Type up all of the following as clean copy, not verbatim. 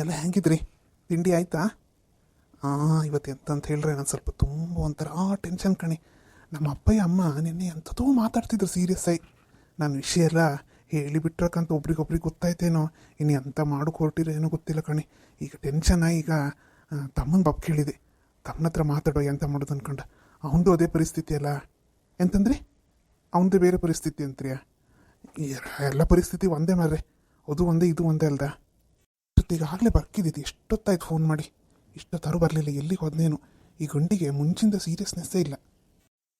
ಎಲ್ಲ ಹೆಂಗಿದ್ರಿ? ತಿಂಡಿ ಆಯಿತಾ? ಇವತ್ತು ಎಂತಂತ ಹೇಳ್ರೆ ನಾನು ಸ್ವಲ್ಪ ತುಂಬ ಒಂಥರ ಟೆನ್ಷನ್ ಕಣಿ. ನಮ್ಮ ಅಪ್ಪಯ್ಯ ಅಮ್ಮ ನಿನ್ನೆ ಎಂಥದೋ ಮಾತಾಡ್ತಿದ್ರು ಸೀರಿಯಸ್ ಆಗಿ. ನನ್ನ ವಿಷಯ ಎಲ್ಲ ಹೇಳಿಬಿಟ್ರಕ್ಕಂತ ಒಬ್ರಿಗೊಬ್ರಿಗೆ ಗೊತ್ತಾಯ್ತೇನೋ, ಇನ್ನು ಎಂತ ಮಾಡಿಕೊಟ್ಟಿರೋ ಏನೋ ಗೊತ್ತಿಲ್ಲ ಕಣಿ. ಈಗ ಟೆನ್ಷನ್ ಆಗಿ ಈಗ ತಮ್ಮನ ಬಾಪ್ ಕೇಳಿದೆ, ತಮ್ಮನ ಹತ್ರ ಮಾತಾಡೋ ಎಂತ ಮಾಡೋದು ಅನ್ಕೊಂಡು. ಅವನದು ಅದೇ ಪರಿಸ್ಥಿತಿ ಅಲ್ಲ. ಎಂತಂದ್ರಿ? ಅವನದೇ ಬೇರೆ ಪರಿಸ್ಥಿತಿ ಅಂತ್ರಿಯ? ಎಲ್ಲ ಪರಿಸ್ಥಿತಿ ಒಂದೇ ಮಾರ್ರೆ, ಅದು ಒಂದೇ ಇದು ಒಂದೇ ಅಲ್ದ. ಈಗಾಗಲೇ ಬರ್ಕಿದ್ದಿದ್ದು ಎಷ್ಟೊತ್ತಾಯ್ತು ಫೋನ್ ಮಾಡಿ, ಇಷ್ಟೊತ್ತಾರು ಬರಲಿಲ್ಲ. ಎಲ್ಲಿಗೆ ಹೋದ್ನೇನು? ಈ ಗಂಡಿಗೆ ಮುಂಚಿಂದ ಸೀರಿಯಸ್ನೆಸ್ಸೇ ಇಲ್ಲ.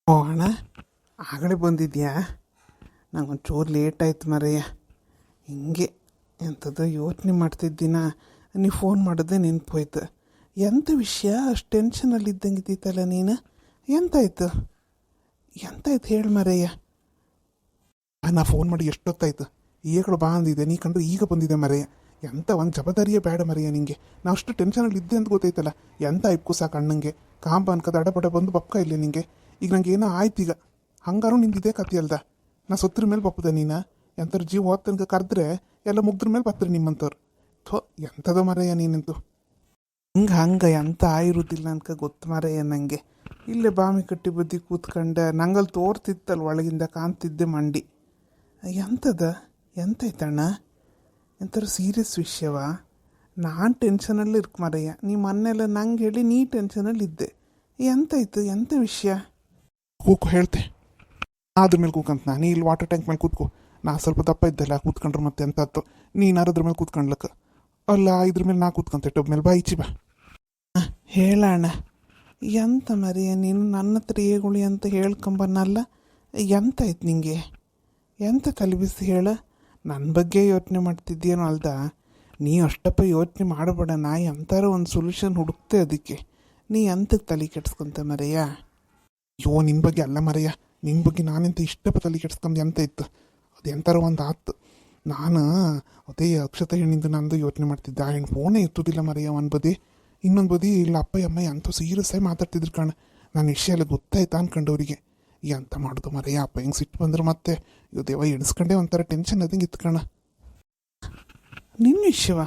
ಓ ಅಣ್ಣ, ಆಗಲೇ ಬಂದಿದ್ಯಾ? ನಂಗೊಂಚೂರು ಲೇಟ್ ಆಯ್ತು ಮರೆಯ. ಹಿಂಗೆ ಎಂಥದ್ದು ಯೋಚನೆ ಮಾಡ್ತಿದ್ದೀನ, ನೀವು ಫೋನ್ ಮಾಡೋದೇ ನೆನಪೋಯ್ತು. ಎಂಥ ವಿಷಯ ಅಷ್ಟು ಟೆನ್ಷನಲ್ಲಿ ಇದ್ದಂಗೆ ಇದ್ದೀತಲ್ಲ ನೀನು? ಎಂತಾಯ್ತು ಹೇಳಿ ಮರೆಯ. ನಾ ಫೋನ್ ಮಾಡಿ ಎಷ್ಟೊತ್ತಾಯ್ತು, ಈಗಳು ಬಾ ಅಂದಿದ್ದೆ, ನೀ ಕಂಡು ಈಗ ಬಂದಿದೆ ಮರೆಯ. ಎಂಥ ಒಂದು ಜವಾಬ್ದಾರಿಯೇ ಬೇಡ ಮರೆಯ ನಿಂಗೆ. ನಾ ಅಷ್ಟು ಟೆನ್ಷನಲ್ಲಿ ಇದ್ದೆ ಅಂತ ಗೊತ್ತೈತಲ್ಲ. ಎಂತ ಇಪ್ಕು ಸಾಕು ಅಣ್ಣಂಗೆ ಕಾಂಬ ಅನ್ಕದ ಅಡಪಡ ಬಂದು ಬಪ್ಕ ಇಲ್ಲ ನಿಂಗೆ. ಈಗ ನಂಗೆ ಏನೋ ಆಯ್ತು. ಈಗ ಹಂಗಾರು ನಿಂದು ಇದೇ ಕತಿ ಅಲ್ದ. ನಾ ಸೊತ್ರ ಮೇಲೆ ಬಪ್ಪದ ನೀನು ಎಂಥವ್ರು ಜೀವ ಹೋದ ತನಕ ಕರೆದ್ರೆ ಎಲ್ಲ ಮುಗ್ದ್ರ ಮೇಲೆ ಬತ್ರಿ ನಿಮ್ಮಂಥವ್ರು. ಎಂಥದ ಮರೆಯ ನೀನಂತೂ. ಹಂಗೆ ಎಂತ ಆಯಿರುವುದಿಲ್ಲ ಅನ್ಕ ಗೊತ್ತು ಮರೆಯ ನನಗೆ. ಇಲ್ಲೇ ಬಾಮಿ ಕಟ್ಟಿ ಬುದ್ಧಿ ಕೂತ್ಕೊಂಡೆ ನಂಗಲ್ಲಿ ತೋರ್ತಿತ್ತಲ್ಲ, ಒಳಗಿಂದ ಕಾಣ್ತಿದ್ದೆ ಮಂಡಿ. ಎಂತೈತಣ್ಣ? ಎಂಥರ ಸೀರಿಯಸ್ ವಿಷಯವ? ನಾನು ಟೆನ್ಷನಲ್ಲಿ ಇರ್ಕ ಮರೆಯ. ನೀ ಮೊನ್ನೆಲ್ಲ ನಂಗೆ ಹೇಳಿ ನೀ ಟೆನ್ಷನಲ್ಲಿದ್ದೆ. ಎಂತ ವಿಷಯ? ಕೂಕು ಹೇಳ್ತೆ ಅದ್ರ ಮೇಲೆ ಕೂಕಂತ. ನೀ ಇಲ್ಲಿ ವಾಟರ್ ಟ್ಯಾಂಕ್ ಮೇಲೆ ಕೂತ್ಕೋ. ನಾ ಸ್ವಲ್ಪ ದಪ್ಪ ಇದ್ದಲ್ಲ, ಕೂತ್ಕೊಂಡ್ರೆ ಮತ್ತೆ ಎಂತ ಆಯ್ತು. ನೀನು ಅದ್ರ ಮೇಲೆ ಕೂತ್ಕೊಂಡ್ಲಕ್ಕ ಅಲ್ಲ, ಇದ್ರ ಮೇಲೆ ನಾ ಕೂತ್ಕೊಂತೆ ಟೊಬ್ ಮೇಲೆ. ಬಾ ಈಚಿ ಬಾ. ಹೇಳಣ್ಣ, ಎಂತ ಮರೆಯ ನೀನು ನನ್ನ ಹತ್ರ ಏಗುಳಿ ಅಂತ ಹೇಳ್ಕೊಂಬನ್ನಲ್ಲ. ಎಂತಾಯ್ತು ನಿಂಗೆ? ಎಂತ ಕಲಿಬಿಸಿ ಹೇಳ? ನನ್ನ ಬಗ್ಗೆ ಯೋಚನೆ ಮಾಡ್ತಿದ್ದೀನೋ ಅಲ್ದ? ನೀ ಅಷ್ಟಪ್ಪ ಯೋಚನೆ ಮಾಡಬೇಡ. ನಾ ಎಂಥಾರ ಒಂದು ಸೊಲ್ಯೂಷನ್ ಹುಡುಕ್ತೆ ಅದಕ್ಕೆ. ನೀ ಎಂತಕ್ಕೆ ತಲೆ ಕೆಡ್ಸ್ಕೊಂತ ಮರೆಯ? ಅಯ್ಯೋ ನಿನ್ನ ಬಗ್ಗೆ ಅಲ್ಲ ಮರೆಯ, ನಿನ್ನ ಬಗ್ಗೆ ನಾನೆಂತ ಇಷ್ಟಪ್ಪ ತಲೆ ಕೆಡ್ಸ್ಕೊಂಡು ಎಂತ ಇತ್ತು. ಅದು ಎಂಥಾರ ಒಂದು ಆತು. ನಾನು ಅದೇ ಅಕ್ಷತೆ ಹೆಣ್ಣಿಂದ ನಂದು ಯೋಚನೆ ಮಾಡ್ತಿದ್ದೆ. ಆ ಹೆಣ್ಣು ಫೋನೇ ಎತ್ತುದಿಲ್ಲ ಮರೆಯ. ಒಂದು ಬದಿ, ಇನ್ನೊಂದು ಬದಿ ಇಲ್ಲ ಅಪ್ಪ ಅಮ್ಮ ಎಂಥ ಸೀರಿಯಸ್ ಆಗಿ ಮಾತಾಡ್ತಿದ್ರು ಕಣ. ನನ್ನ ವಿಷಯ ಎಲ್ಲ ಗೊತ್ತಾಯ್ತಾ ಅನ್ಕೊಂಡವ್ರಿಗೆ. ಎಂತ ಮಾಡೋದು ಮರೆಯ? ಅಪ್ಪ ಹೆಂಗೆ ಸಿಟ್ಟು ಬಂದ್ರೆ ಮತ್ತೆ ಇವು ದೇವ ಎಣಿಸ್ಕೊಂಡೆ ಒಂಥರ ಟೆನ್ಷನ್ ಅದಂಗೆ ಇತ್ತು ಕಣ. ನಿನ್ನ ವಿಷಯವ?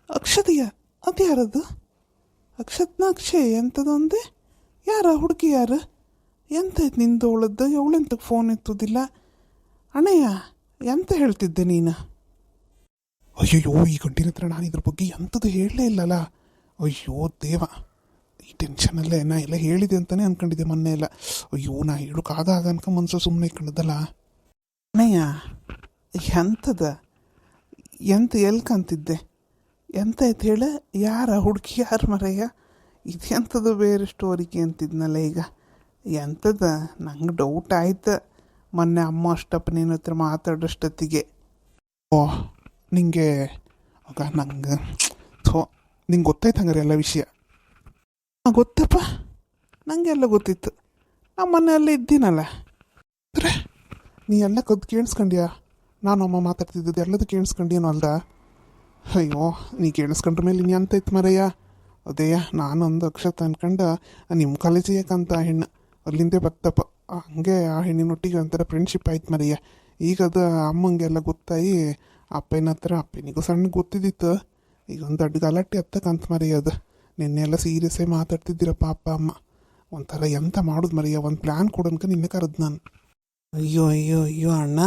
ಅಕ್ಷತೆಯ? ಅದು ಯಾರದು? ಅಕ್ಷಯ್ ಎಂಥದ್ದು ಅಂದೆ? ಯಾರ ಹುಡುಗಿ ಯಾರು? ಎಂತಾಯ್ತು ನಿಂದು ಅವಳದ್ದು? ಅವಳೆಂತಕ್ಕೆ ಫೋನ್ ಎತ್ತುದಿಲ್ಲ? ಅಣ್ಣಯ್ಯ ಎಂತ ಹೇಳ್ತಿದ್ದೆ ನೀನು? ಅಯ್ಯಯ್ಯೋ, ಈ ಗಂಟಿನ ಹತ್ರ ನಾನು ಇದ್ರ ಬಗ್ಗೆ ಎಂಥದ್ದು ಹೇಳಲೇ ಇಲ್ಲಲ್ಲ. ಅಯ್ಯೋ ದೇವ, ಈ ಟೆನ್ಷನಲ್ಲೇ ನಾ ಎಲ್ಲ ಹೇಳಿದೆ ಅಂತಲೇ ಅಂದ್ಕೊಂಡಿದ್ದೆ ಮೊನ್ನೆ ಎಲ್ಲ. ಅಯ್ಯೋ, ನಾ ಹೇಳೋಕ್ಕಾಗ ಅನ್ಕೊ ಮನ್ಸು ಸುಮ್ಮನೆ ಇಟ್ಕೊಂಡದಲ್ಲ. ಅಣ್ಣಯ್ಯ ಎಲ್ಲಿ ಕಾಣ್ತಿದ್ದೆ? ಎಂತಾಯ್ತು ಹೇಳ? ಯಾರ ಹುಡುಗಿ? ಯಾರು ಮರೆಯ? ಇದು ಎಂಥದ್ದು ಬೇರೆ ಸ್ಟೋರಿಗೆ ಅಂತಿದ್ನಲ್ಲ ಈಗ. ಎಂಥದ? ನಂಗೆ ಡೌಟ್ ಆಯ್ತು ಮೊನ್ನೆ ಅಮ್ಮ ಅಷ್ಟಪ್ಪ ನಿನ್ನ ಹತ್ರ ಮಾತಾಡೋಷ್ಟೊತ್ತಿಗೆ. ನಿಂಗೆ ಆಗ ನಂಗೆ ನಿಂಗೆ ಗೊತ್ತಾಯ್ತು ಹಂಗಾರೆ ಎಲ್ಲ ವಿಷಯ? ಗೊತ್ತಪ್ಪ, ನನಗೆ ಎಲ್ಲ ಗೊತ್ತಿತ್ತು. ನಮ್ಮ ಮನೆಯಲ್ಲೇ ಇದ್ದೀನಲ್ಲ. ಅಂದರೆ ನೀ ಎಲ್ಲ ಕದ್ದು ಕೇಳಿಸ್ಕೊಂಡ್ಯಾ? ನಾನು ಅಮ್ಮ ಮಾತಾಡ್ತಿದ್ದದ್ದು ಎಲ್ಲದೂ ಕೇಳಿಸ್ಕೊಂಡೇನೋ ಅಲ್ದ? ಅಯ್ಯೋ, ನೀ ಕೇಳಿಸ್ಕೊಂಡ್ರ ಮೇಲೆ ನೀ ಅಂತೈತೆ ಮರೆಯ. ಅದೇಯ, ನಾನೊಂದು ಅಕ್ಷತ ಅನ್ಕೊಂಡು ನಿಮ್ಮ ಕಾಲೇಜಿಗಂತ ಹೆಣ್ಣು ಅಲ್ಲಿಂದೇ ಬತ್ತಪ್ಪ. ಹಂಗೆ ಆ ಹೆಣ್ಣಿನೊಟ್ಟಿಗೆ ಒಂಥರ ಫ್ರೆಂಡ್ಶಿಪ್ ಆಯ್ತು ಮರೆಯ. ಈಗ ಅದು ಅಮ್ಮಂಗೆಲ್ಲ ಗೊತ್ತಾಯಿ ಅಪ್ಪನ ಹತ್ರ, ಅಪ್ಪನಿಗೂ ಸಣ್ಣ ಗೊತ್ತಿದ್ದಿತ್ತು. ಈಗ ಒಂದು ದೊಡ್ಡ ಗಲಾಟೆ ಹತ್ತಕ್ಕಂತ ಮರೆಯೋದು. ನಿನ್ನೆ ಎಲ್ಲ ಸೀರಿಯಸ್ ಆಗಿ ಮಾತಾಡ್ತಿದ್ದೀರಪ್ಪ ಅಪ್ಪ ಅಮ್ಮ. ಒಂಥರ ಎಂತ ಮಾಡೋದು ಮರೆಯ? ಒಂದು ಪ್ಲ್ಯಾನ್ ಕೊಡೋನ್ಕ ನಿನ್ನೆ ಕರೆದು ನಾನು. ಅಯ್ಯೋ ಅಣ್ಣ,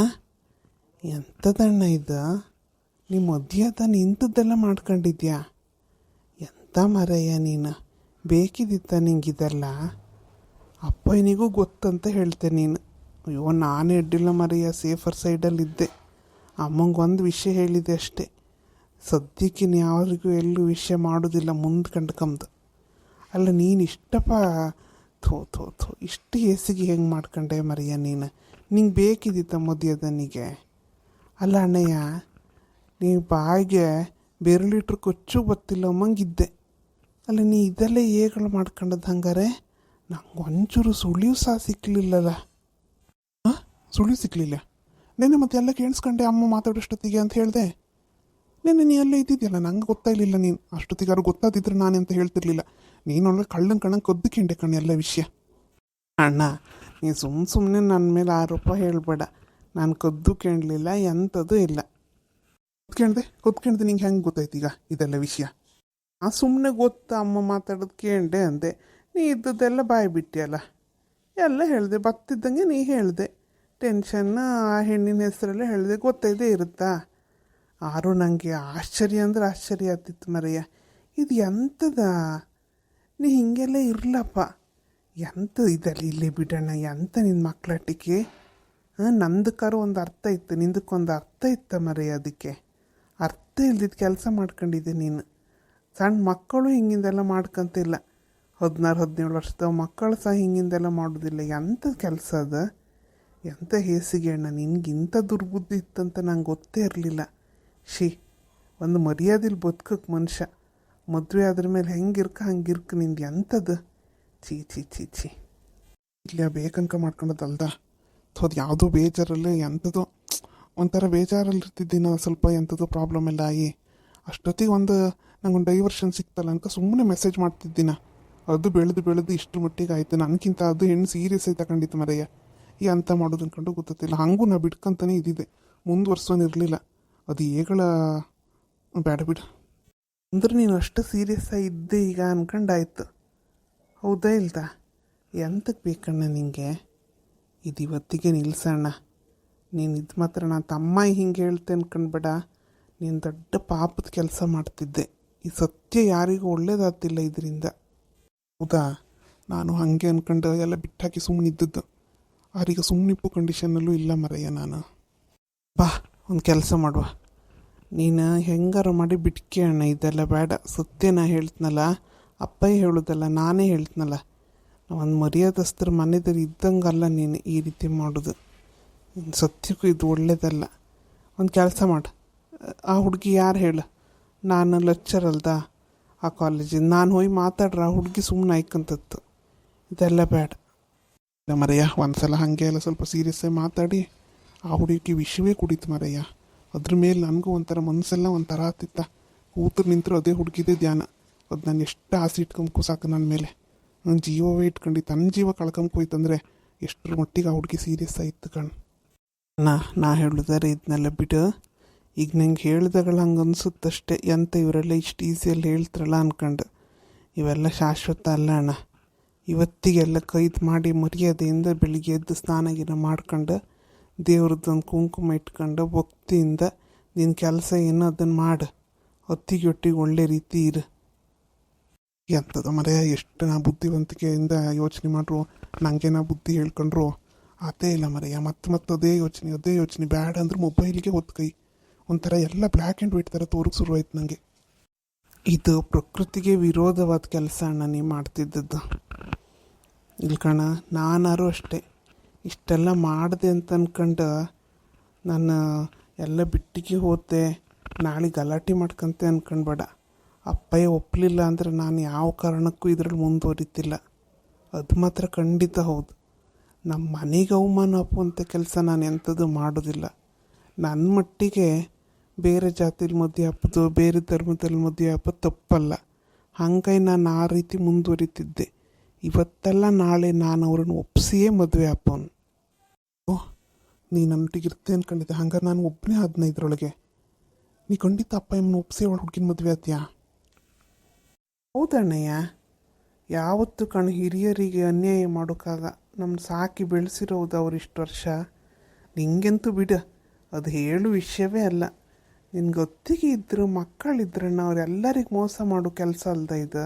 ಎಂಥದಣ್ಣ ಇದು? ನಿಮ್ಮ ಮಧ್ಯಾಹ್ನ ಇಂಥದ್ದೆಲ್ಲ ಮಾಡ್ಕೊಂಡಿದ್ಯಾ? ಎಂಥ ಮರೆಯ ನೀನು? ಬೇಕಿದ್ದಿತ್ತ ನಿಂಗಿದೆಲ್ಲ? ಅಪ್ಪನಿಗೂ ಗೊತ್ತಂತ ಹೇಳ್ತೆ ನೀನು. ಅಯ್ಯೋ, ನಾನೇ ಅಡ್ಡಿಲ್ಲ ಮರೆಯ, ಸೇಫರ್ ಸೈಡಲ್ಲಿದ್ದೆ. ಅಮ್ಮಂಗೆ ಒಂದು ವಿಷಯ ಹೇಳಿದೆ ಅಷ್ಟೇ. ಸದ್ಯಕ್ಕೆ ಯಾರಿಗೂ ಎಲ್ಲೂ ವಿಷಯ ಮಾಡೋದಿಲ್ಲ ಮುಂದೆ ಕಂಡ್ಕಂದು. ಅಲ್ಲ ನೀನು ಇಷ್ಟಪ್ಪ ಇಷ್ಟು ಹೇಸಿಗೆ ಹೆಂಗೆ ಮಾಡ್ಕೊಂಡೆ ಮರೆಯ ನೀನು? ನಿಂಗೆ ಬೇಕಿದ್ದಿತ್ತ ಮದುವೆದನಿಗೆ? ಅಲ್ಲ ಅಣ್ಣಯ್ಯ, ನೀವು ಬಾಯಿಗೆ ಬೆರಳಿಟ್ರು ಕೊಚ್ಚು ಗೊತ್ತಿಲ್ಲ ಅಮ್ಮಂಗಿದ್ದೆ. ಅಲ್ಲ ನೀ ಇದೆಲ್ಲ ಹೇಗಳು ಮಾಡ್ಕೊಂಡದ್ದು ಹಂಗಾರೆ? ನಂಗೆ ಒಂಚೂರು ಸುಳಿವು ಸಹ ಸಿಕ್ಕಲಿಲ್ಲಲ್ಲ. ಸುಳಿವು ಸಿಕ್ಕಲಿಲ್ಲ? ನೆನ್ನೆ ಮತ್ತೆ ಎಲ್ಲ ಕೇಳಿಸ್ಕೊಂಡೆ ಅಮ್ಮ ಮಾತಾಡೋಷ್ಟೊತ್ತಿಗೆ ಅಂತ ಹೇಳಿದೆ. ನೆನ್ನೆ ನೀ ಅಲ್ಲೇ ಇದ್ದಿದ್ಯಲ್ಲ, ನಂಗೆ ಗೊತ್ತಾಗಲಿಲ್ಲ. ನೀನು ಅಷ್ಟೊತ್ತಿಗಾರು ಗೊತ್ತಾದಿದ್ರೆ ನಾನು ಅಂತ ಹೇಳ್ತಿರ್ಲಿಲ್ಲ. ನೀನೊಳ್ಳೆ ಕಣ್ಣಂಗೆ ಕದ್ದುಕೊಂಡೆ ಎಲ್ಲ ವಿಷಯ. ಅಣ್ಣ, ನೀ ಸುಮ್ಮನೆ ನನ್ನ ಮೇಲೆ ಆರೋಪ ಹೇಳಬೇಡ. ನಾನು ಕದ್ದು ಕೇಳಲಿಲ್ಲ, ಎಂಥದ್ದು ಇಲ್ಲ. ಕೂತ್ಕೊಂಡ್ದೆ ನಿಂಗೆ ಹೆಂಗೆ ಗೊತ್ತಾಯ್ತು ಈಗ ಇದೆಲ್ಲ ವಿಷಯ? ಸುಮ್ಮನೆ ಗೊತ್ತಾ ಅಮ್ಮ ಮಾತಾಡೋದು ಕೇಳ್ದೆ ಅಂದೆ, ನೀ ಇದ್ದದ್ದೆಲ್ಲ ಬಾಯಿ ಬಿಟ್ಟಿಯಲ್ಲ. ಎಲ್ಲ ಹೇಳಿದೆ, ಬತ್ತಿದ್ದಂಗೆ ನೀ ಹೇಳಿದೆ. ಟೆನ್ಷನ್ನ ಆ ಹೆಣ್ಣಿನ ಹೆಸರೆಲ್ಲ ಹೇಳಿದೆ, ಗೊತ್ತೈದೇ ಇರುತ್ತಾ? ಆರು ನನಗೆ ಆಶ್ಚರ್ಯ ಅಂದ್ರೆ ಆಶ್ಚರ್ಯ ಆಗ್ತಿತ್ತು ಮರೆಯ. ಇದು ಎಂಥದ? ನೀ ಹೀಗೆಲ್ಲ ಇರಲಪ್ಪ. ಎಂತ ಇದೆಲ್ಲ ಇಲ್ಲಿ ಬಿಡೋಣ, ಎಂತ ನಿನ್ನ ಮಕ್ಕಳಟ್ಟಿಗೆ? ನಂದಕ್ಕಾರು ಒಂದು ಅರ್ಥ ಇತ್ತು, ನಿಂದಕ್ಕೊಂದು ಅರ್ಥ ಇತ್ತ ಮರೆಯ. ಅದಕ್ಕೆ ಅರ್ಥ ಇಲ್ದಿದ್ದು ಕೆಲಸ ಮಾಡ್ಕೊಂಡಿದ್ದೆ ನೀನು. ಸಣ್ಣ ಮಕ್ಕಳು ಹಿಂಗಿಂದೆಲ್ಲ ಮಾಡ್ಕೊಂತಿಲ್ಲ. 16-17 ವರ್ಷದ ಮಕ್ಕಳು ಸಹ ಹಿಂಗಿಂದೆಲ್ಲ ಮಾಡೋದಿಲ್ಲ. ಎಂಥ ಕೆಲಸ ಅದು? ಎಂಥ ಹೇಸಿಗೆ ಅಣ್ಣ, ನಿನ್ಗಿಂಥ ದುರ್ಬುದ್ಧಿ ಇತ್ತಂತ ನಂಗೆ ಗೊತ್ತೇ ಇರಲಿಲ್ಲ. ಒಂದು ಮರ್ಯಾದೆಲಿ ಬದುಕಕ್ಕೆ ಮನುಷ್ಯ ಮದುವೆ ಅದ್ರ ಮೇಲೆ ಹಂಗಿರ್ಕ ನಿಂದು ಎಂಥದ್ದು? ಛೀ ಛೀ ಛೀ ಛೀ. ಇಲ್ಲ ಬೇಕಂಕ ಮಾಡ್ಕೊಳೋದಲ್ದ ಅದು ಯಾವುದೋ ಬೇಜಾರಲ್ಲಿ ಎಂಥದ್ದು ಒಂಥರ ಬೇಜಾರಲ್ಲಿರ್ತಿದ್ದೀನಿ. ಸ್ವಲ್ಪ ಎಂಥದ್ದು ಪ್ರಾಬ್ಲಮ್ ಎಲ್ಲ ಆಗಿ ಅಷ್ಟೊತ್ತಿಗೆ ನಂಗೊಂದು ಡೈವರ್ಷನ್ ಸಿಕ್ತಲ್ಲ ಅಂತ ಸುಮ್ಮನೆ ಮೆಸೇಜ್ ಮಾಡ್ತಿದ್ದೀನ. ಅದು ಬೆಳೆದು ಇಷ್ಟರ ಮಟ್ಟಿಗೆ ಆಯಿತು. ನನಗಿಂತ ಅದು ಹೆಣ್ಣು ಸೀರಿಯಸ್ ಆಗಿ ತಗೊಂಡಿತ್ತು ಮರೆಯ. ಈ ಅಂತ ಮಾಡೋದು ಅಂದ್ಕೊಂಡು ಗೊತ್ತಿಲ್ಲ. ಹಾಗೂ ನಾ ಬಿಡ್ಕೊಂತಾನೆ ಇದ್ದಿದ್ದೆ, ಮುಂದುವರ್ಸೋನಿರಲಿಲ್ಲ. ಅದು ಏಗಳ ಬೇಡ ಬಿಡು ಅಂದ್ರೆ ನೀನು ಅಷ್ಟು ಸೀರಿಯಸ್ ಆಗಿದ್ದೆ ಈಗ ಅನ್ಕೊಂಡಾಯ್ತು. ಹೌದಾ ಇಲ್ದಾ? ಎಂತಕ್ಕೆ ಬೇಕಣ್ಣ ನಿಂಗೆ? ಇದು ಇವತ್ತಿಗೆ ನಿಲ್ಸಣ್ಣ. ನೀನು ಇದು ಮಾತ್ರ ನಾನು ತಮ್ಮ ಹಿಂಗೆ ಹೇಳ್ತೆ ಅನ್ಕೊಂಡ್ಬೇಡ. ನೀನು ದೊಡ್ಡ ಪಾಪದ ಕೆಲಸ ಮಾಡ್ತಿದ್ದೆ. ಈ ಸತ್ಯ ಯಾರಿಗೂ ಒಳ್ಳೇದಾಗ್ತಿಲ್ಲ ಇದರಿಂದ. ಹೌದಾ? ನಾನು ಹಾಗೆ ಅಂದ್ಕೊಂಡು ಎಲ್ಲ ಬಿಟ್ಟಾಕಿ ಸುಮ್ಮನಿದ್ದದ್ದು. ಆರೀಗ ಸುಮ್ಮನಿಪ್ಪು ಕಂಡೀಷನ್ನಲ್ಲೂ ಇಲ್ಲ ಮರೆಯ ನಾನು. ಬಾ ಒಂದು ಕೆಲಸ ಮಾಡುವ, ನೀನು ಹೆಂಗಾರು ಮಾಡಿ ಬಿಟ್ಕೆ ಅಣ್ಣ. ಇದೆಲ್ಲ ಬೇಡ. ಸತ್ಯ ನಾ ಹೇಳ್ತೀನಲ್ಲ, ಅಪ್ಪಯ್ಯ ಹೇಳೋದಲ್ಲ, ನಾನೇ ಹೇಳ್ತೀನಲ್ಲ. ಒಂದು ಮರ್ಯಾದಸ್ಥರ ಮನೆದಲ್ಲಿ ಇದ್ದಂಗಲ್ಲ ನೀನು ಈ ರೀತಿ ಮಾಡೋದು. ಸತ್ಯಕ್ಕೂ ಇದು ಒಳ್ಳೇದಲ್ಲ. ಒಂದು ಕೆಲಸ ಮಾಡು, ಆ ಹುಡುಗಿ ಯಾರು ಹೇಳು? ನಾನು ಲೆಕ್ಚರ್ ಅಲ್ದ ಆ ಕಾಲೇಜಿಂದ. ನಾನು ಹೋಗಿ ಮಾತಾಡ್ರೆ ಆ ಹುಡುಗಿ ಸುಮ್ಮನೆ ಆಯ್ಕಂತತ್ತು. ಇದೆಲ್ಲ ಬೇಡ ಇಲ್ಲ ಮರೆಯ. ಒಂದು ಸಲ ಹಾಗೆ ಎಲ್ಲ ಸ್ವಲ್ಪ ಸೀರಿಯಸ್ಸಾಗಿ ಮಾತಾಡಿ ಆ ಹುಡುಗಿ ವಿಷಯವೇ ಕುಡಿತು ಮರೆಯ. ಅದ್ರ ಮೇಲೆ ನನಗೂ ಒಂಥರ ಮನಸ್ಸೆಲ್ಲ ಒಂಥರ ಆಗ್ತಿತ್ತ. ಕೂತರು ನಿಂತರು ಅದೇ ಹುಡುಗಿದೇ ಧ್ಯಾನ. ಅದು ನಾನು ಎಷ್ಟು ಆಸೆ ಇಟ್ಕೊಂಬಕು ಸಾಕು ನನ್ನ ಮೇಲೆ. ನನ್ನ ಜೀವವೇ ಇಟ್ಕೊಂಡು ತನ್ನ ಜೀವ ಕಳ್ಕೊಂಬೋಯ್ತಂದರೆ ಎಷ್ಟರ ಮಟ್ಟಿಗೆ ಆ ಹುಡುಗಿ ಸೀರಿಯಸ್ ಆಯಿತು ಕಣ್. ನಾ ಹೇಳಿದಾರೆ ಇದನ್ನೆಲ್ಲ ಬಿಡು. ಈಗ ನಂಗೆ ಹೇಳಿದಾಗಳ ಹಂಗೆ ಅನಿಸುತ್ತಷ್ಟೇ. ಎಂತ ಇವರೆಲ್ಲ ಇಷ್ಟು ಈಸಿಯಲ್ಲಿ ಹೇಳ್ತಾರಲ್ಲ ಅಂದ್ಕೊಂಡು. ಇವೆಲ್ಲ ಶಾಶ್ವತ ಅಲ್ಲ ಅಣ್ಣ. ಇವತ್ತಿಗೆಲ್ಲ ಕೈದು ಮಾಡಿ ಮರ್ಯಾದೆಯಿಂದ ಬೆಳಿಗ್ಗೆ ಎದ್ದು ಸ್ನಾನ ಮಾಡ್ಕೊಂಡು ದೇವ್ರದ್ದೊಂದು ಕುಂಕುಮ ಇಟ್ಕೊಂಡು ಭಕ್ತಿಯಿಂದ ನಿನ್ನ ಕೆಲಸ ಏನೋ ಅದನ್ನು ಮಾಡು. ಹೊತ್ತಿಗೆ ಒಳ್ಳೆ ರೀತಿ ಇರು. ಎಂಥದ ಮರೆಯ, ಎಷ್ಟು ನಾ ಬುದ್ಧಿವಂತಿಕೆಯಿಂದ ಯೋಚನೆ ಮಾಡ್ರು, ನನಗೆ ನಾ ಬುದ್ಧಿ ಹೇಳ್ಕೊಂಡ್ರು ಅದೇ ಇಲ್ಲ ಮರೆಯ. ಮತ್ತೆ ಅದೇ ಯೋಚನೆ ಬ್ಯಾಡ ಅಂದ್ರೆ ಮೊಬೈಲ್ಗೆ ಹೊತ್ತು ಕೈ. ಒಂಥರ ಎಲ್ಲ ಬ್ಲ್ಯಾಕ್ ಆ್ಯಂಡ್ ವೈಟ್ ಥರ ತೋರಕ್ಕೆ ಶುರುವಾಯ್ತು ನನಗೆ. ಇದು ಪ್ರಕೃತಿಗೆ ವಿರೋಧವಾದ ಕೆಲಸ ಅಣ್ಣ ನೀ ಮಾಡ್ತಿದ್ದದ್ದು. ಇಲ್ಕಣ, ನಾನಾರು ಅಷ್ಟೇ ಇಷ್ಟೆಲ್ಲ ಮಾಡಿದೆ ಅಂತ ಅಂದ್ಕೊಂಡು ನಾನು ಎಲ್ಲ ಬಿಟ್ಟಿಗೆ ಹೋದೆ, ನಾಳೆ ಗಲಾಟೆ ಮಾಡ್ಕೊಂತೆ ಅಂದ್ಕೊಂಡ್ಬೇಡ. ಅಪ್ಪಯ್ಯ ಒಪ್ಪಲಿಲ್ಲ ಅಂದರೆ ನಾನು ಯಾವ ಕಾರಣಕ್ಕೂ ಇದರಲ್ಲಿ ಮುಂದುವರಿತಿಲ್ಲ. ಅದು ಮಾತ್ರ ಖಂಡಿತ ಹೌದು. ನಮ್ಮ ಮನೆಗೆ ಅವಮಾನ ಅಪ್ಪುವಂಥ ಕೆಲಸ ನಾನು ಎಂಥದ್ದು ಮಾಡೋದಿಲ್ಲ. ನನ್ನ ಮಟ್ಟಿಗೆ ಬೇರೆ ಜಾತಿಲಿ ಮದುವೆ ಹಾಕೋದು, ಬೇರೆ ಧರ್ಮದಲ್ಲಿ ಮದುವೆ ಹಾಕೋದು ತಪ್ಪಲ್ಲ. ಹಾಗಾಗಿ ನಾನು ಆ ರೀತಿ ಮುಂದುವರಿತಿದ್ದೆ. ಇವತ್ತೆಲ್ಲ ನಾಳೆ ನಾನು ಅವ್ರನ್ನ ಒಪ್ಸಿಯೇ ಮದುವೆ ಹಾಕೋನು. ನೀ ನನ್ನೊಟ್ಟಿಗೆ ಇರ್ತೆ ಅಂದ್ಕೊಂಡಿದ್ದೆ. ಹಂಗಾರೆ ನಾನು ಒಬ್ಬನೇ 15ರೊಳಗೆ ನೀ ಖಂಡಿತ ಅಪ್ಪ ಎಮ್ಮನ ಒಪ್ಸಿ ಅವಳು ಹುಡುಗಿನ ಮದುವೆ ಆದ್ಯಾ? ಹೌದಣ್ಣಯ್ಯ, ಯಾವತ್ತು ಹಿರಿಯರಿಗೆ ಅನ್ಯಾಯ ಮಾಡೋಕ್ಕಾಗ. ನಮ್ಮ ಸಾಕಿ ಬೆಳೆಸಿರೋದು ಅವ್ರು ಇಷ್ಟು ವರ್ಷ. ನಿಂಗೆಂತೂ ಬಿಡು, ಅದು ಹೇಳು ವಿಷಯವೇ ಅಲ್ಲ. ನಿನ್ಗೆ ಗೊತ್ತಿಗೆ ಇದ್ರು ಮಕ್ಕಳಿದ್ರಣ್ಣ, ಅವರೆಲ್ಲರಿಗೆ ಮೋಸ ಮಾಡೋ ಕೆಲಸ ಅಲ್ದ ಇದು.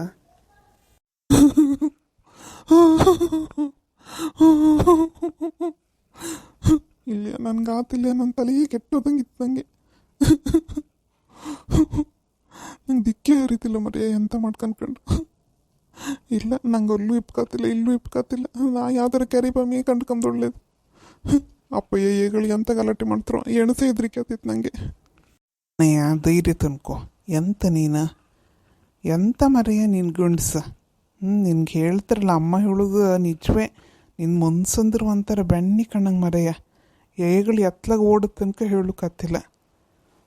ಇಲ್ಲ, ನನಗಾತಿಲ್ಲ, ನನ್ನ ತಲೆಗೆ ಕೆಟ್ಟೋದಂಗೆ ಇತ್ತಂಗೆ. ನಂಗೆ ದಿಕ್ಕೇ ಹರಿತಿಲ್ಲ ಮರೆಯ, ಎಂತ ಮಾಡ್ಕೊಂಡ್ಕೊಂಡು. ಇಲ್ಲ, ನಂಗೆ ಅಲ್ಲೂ ಇಪ್ಕಾತಿಲ್ಲ, ಇಲ್ಲೂ ಇಪ್ಕಾತಿಲ್ಲ. ನಾ ಯಾವ್ದಾರ ಕ್ಯಾರಿ ಬಾಮಿಗೆ ಕಂಡ್ಕೊಂಡು ಒಳ್ಳೇದು. ಅಪ್ಪಯ್ಯ ಏಗಳು ಎಂತ ಗಲಾಟೆ ಮಾಡ್ತಾರೋ ಎಣಸೆ ಹೆದರಿಕೆ ಆಗ್ತಿತ್ತು ನನಗೆ. ಧೈರ್ಯ ತನ್ಕೋ. ಎಂತ ನೀನು ಎಂತ ಮರೆಯ ನಿನ್ನ ಗಂಡಸ. ನಿನ್ಗೆ ಹೇಳ್ತಾರಲ್ಲ ಅಮ್ಮ ಹೇಳೋದು ನಿಜವೇ. ನಿನ್ನ ಮನ್ಸಂದ್ರೆ ಒಂಥರ ಬೆಣ್ಣೆ ಕಣ್ಣಂಗೆ ಮರೆಯ. ಏಗಳು ಎತ್ಲಾಗ ಓಡೋ ತನಕ ಹೇಳೋಕ್ಕಾಗ್ತಿಲ್ಲ.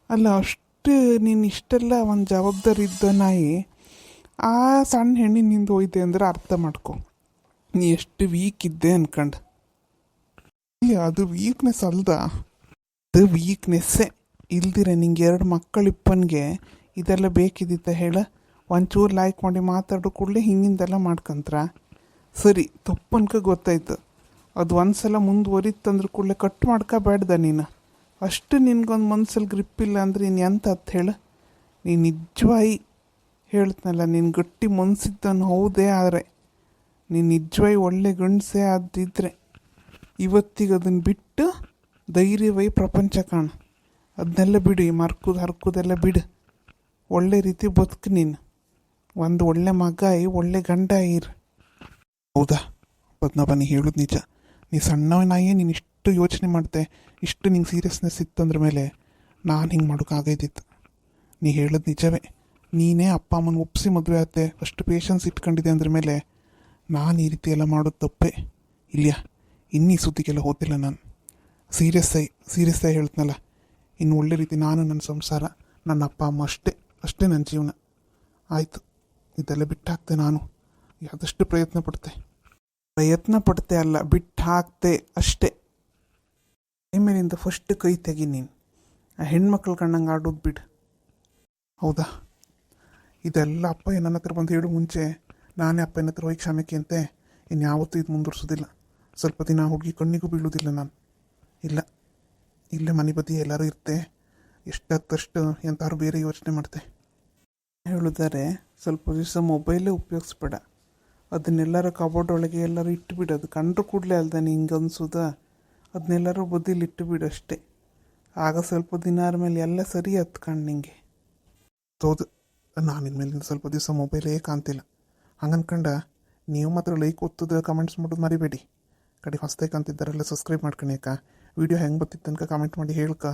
ಅಲ್ಲ, ಅಷ್ಟು ನೀನು ಇಷ್ಟೆಲ್ಲ ಒಂದು ಜವಾಬ್ದಾರಿ ಇದ್ದ ನಾಯಿ ಆ ಸಣ್ಣ ಹೆಣ್ಣಿನಿಂದ ಹೋಯ್ದೆ ಅಂದ್ರೆ ಅರ್ಥ ಮಾಡ್ಕೊ ನೀ ಎಷ್ಟು ವೀಕ್ ಇದ್ದೆ ಅನ್ಕಂಡು. ಅದು ವೀಕ್ನೆಸ್ ಅಲ್ದ, ಅದು ವೀಕ್ನೆಸ್ಸೇ. ಇಲ್ದಿರೆ ನಿಂಗೆ 2 ಮಕ್ಕಳಿಪ್ಪನಿಗೆ ಇದೆಲ್ಲ ಬೇಕಿದ್ದಿತ್ತ ಹೇಳ. ಒಂಚೂರು ಲೈಕ್ ಮಾಡಿ ಮಾತಾಡೋ ಕೂಡಲೇ ಹಿಂಗಿಂದೆಲ್ಲ ಮಾಡ್ಕೊಂತ್ರ. ಸರಿ ತಪ್ಪನ್ಕ ಗೊತ್ತಾಯ್ತು. ಅದು ಒಂದ್ಸಲ ಮುಂದುವರಿತಂದ್ರೆ ಕೂಡಲೇ ಕಟ್ ಮಾಡ್ಕೋಬೇಡ್ದ ನೀನು. ಅಷ್ಟು ನಿನ್ಗೊಂದು ಮನ್ಸಲ್ಲಿ ಗ್ರಿಪ್ ಇಲ್ಲ ಅಂದ್ರೆ ಇನ್ನು ಎಂತ ಅತ್ ಹೇಳು. ನೀನು ನಿಜವಾಯಿ ಹೇಳ್ತನಲ್ಲ, ನೀನು ಗಟ್ಟಿ ಮನ್ಸಿದ್ದನು ಹೌದೇ. ಆದರೆ ನೀನು ನಿಜವಾಯಿ ಒಳ್ಳೆ ಗಂಡಸೇ ಆದಿದ್ರೆ ಇವತ್ತಿಗೆ ಅದನ್ನು ಬಿಟ್ಟು ಧೈರ್ಯವೈ ಪ್ರಪಂಚ ಕಾಣ. ಅದನ್ನೆಲ್ಲ ಬಿಡು, ಈ ಹರ್ಕೋದೆಲ್ಲ ಬಿಡು. ಒಳ್ಳೆ ರೀತಿ ಬದುಕು ನೀನು. ಒಂದು ಒಳ್ಳೆ ಮಗ ಒಳ್ಳೆ ಗಂಡ ಇರು. ಹೌದಾ ಪದ್ಮನಾಭ, ನೀ ಹೇಳೋದು ನಿಜ. ನೀ ಸಣ್ಣವನಾಯೇ ನೀನು ಇಷ್ಟು ಯೋಚನೆ ಮಾಡ್ದೆ, ಇಷ್ಟು ನಿಂಗೆ ಸೀರಿಯಸ್ನೆಸ್ ಇತ್ತಂದ್ರ ಮೇಲೆ ನಾನು ಹಿಂಗೆ ಮಾಡೋಕ್ಕಾಗೈತಿತ್ತು. ನೀ ಹೇಳೋದು ನಿಜವೇ. ನೀನೇ ಅಪ್ಪ ಅಮ್ಮನ ಒಪ್ಪಿಸಿ ಮದುವೆ ಆಗುತ್ತೆ, ಅಷ್ಟು ಪೇಷನ್ಸ್ ಇಟ್ಕೊಂಡಿದ್ದೆ ಅಂದ್ರ ಮೇಲೆ ನಾನು ಈ ರೀತಿ ಎಲ್ಲ ಮಾಡೋದು ತಪ್ಪೇ. ಇಲ್ಲಿಯ ಇನ್ನೀ ಸುದ್ದಿಗೆಲ್ಲ ಹೋತಿಲ್ಲ ನಾನು. ಸೀರಿಯಸ್ಸಾಗಿ ಹೇಳ್ತೀನಲ್ಲ, ಇನ್ನು ಒಳ್ಳೆ ರೀತಿ ನಾನು ನನ್ನ ಸಂಸಾರ, ನನ್ನ ಅಪ್ಪ ಅಮ್ಮ ಅಷ್ಟೇ ನನ್ನ ಜೀವನ. ಆಯಿತು, ಇದೆಲ್ಲ ಬಿಟ್ಟು ಹಾಕ್ತೆ. ನಾನು ಆದಷ್ಟು ಪ್ರಯತ್ನ ಪಡ್ತೆ ಅಲ್ಲ, ಬಿಟ್ಟು ಹಾಕ್ತೆ ಅಷ್ಟೇ. ಮೇಲಿಂದ ಫಸ್ಟ್ ಕೈ ತೆಗಿ ನೀನು. ಆ ಹೆಣ್ಮಕ್ಳು ಕಣ್ಣಂಗೆ ಆಡೋದು ಬಿಡು. ಹೌದಾ, ಇದೆಲ್ಲ ಅಪ್ಪ ನನ್ನ ಹತ್ರ ಬಂದು ಹೇಳು ಮುಂಚೆ ನಾನೇ ಅಪ್ಪನ ಹತ್ರ ಹೋಗಿ ಕ್ಷಮೆಕ್ಕೆ ಅಂತೆ ಇನ್ಯಾವತ್ತೂ ಇದು ಮುಂದುವರ್ಸೋದಿಲ್ಲ. ಸ್ವಲ್ಪ ದಿನ ಹುಡುಗಿ ಕಣ್ಣಿಗೂ ಬೀಳೋದಿಲ್ಲ ನಾನು. ಇಲ್ಲೇ ಮನೆ ಬದಿ ಎಲ್ಲರೂ ಇರ್ತೆ, ಎಷ್ಟತ್ತಷ್ಟು ಎಂತಾರು ಬೇರೆ ಯೋಚನೆ ಮಾಡ್ತೆ. ಹೇಳಿದರೆ ಸ್ವಲ್ಪ ದಿವಸ ಮೊಬೈಲೇ ಉಪಯೋಗಿಸ್ಬೇಡ. ಅದನ್ನೆಲ್ಲರೂ ಕಬೋರ್ಡ್ ಒಳಗೆ ಎಲ್ಲರೂ ಇಟ್ಟುಬಿಡು. ಅದು ಕಂಡ್ರು ಕೂಡಲೇ ಅಲ್ದೆ ಹಿಂಗೆ ಅನ್ಸೋದ, ಅದನ್ನೆಲ್ಲರೂ ಬದಿಲಿ ಇಟ್ಟುಬಿಡು ಅಷ್ಟೇ. ಆಗ ಸ್ವಲ್ಪ ದಿನ ಆದಮೇಲೆ ಎಲ್ಲ ಸರಿ ಹತ್ಕಂಡು ನಿಂಗೆ. ಹೌದು, ನಾನು ಇನ್ಮೇಲಿಂದ ಸ್ವಲ್ಪ ದಿವಸ ಮೊಬೈಲೇ ಕಾಣ್ತಿಲ್ಲ. ಹಂಗನ್ಕಂಡ ನೀವು ಮಾತ್ರ ಲೈಕ್ ಒತ್ತದ ಕಮೆಂಟ್ಸ್ ಮಾಡೋದು ಮರಿಬೇಡಿ. ಕಡೆ ಹೊಸ್ದಾಗಿ ಕಾಣ್ತಿದ್ದಾರೆಲ್ಲ ಸಬ್ಸ್ಕ್ರೈಬ್ ಮಾಡ್ಕೊಳಕ. ವೀಡಿಯೋ ಹೆಂಗೆ ಬರ್ತಿತ್ತು ತನಕ ಕಮೆಂಟ್ ಮಾಡಿ ಹೇಳ್ಕ.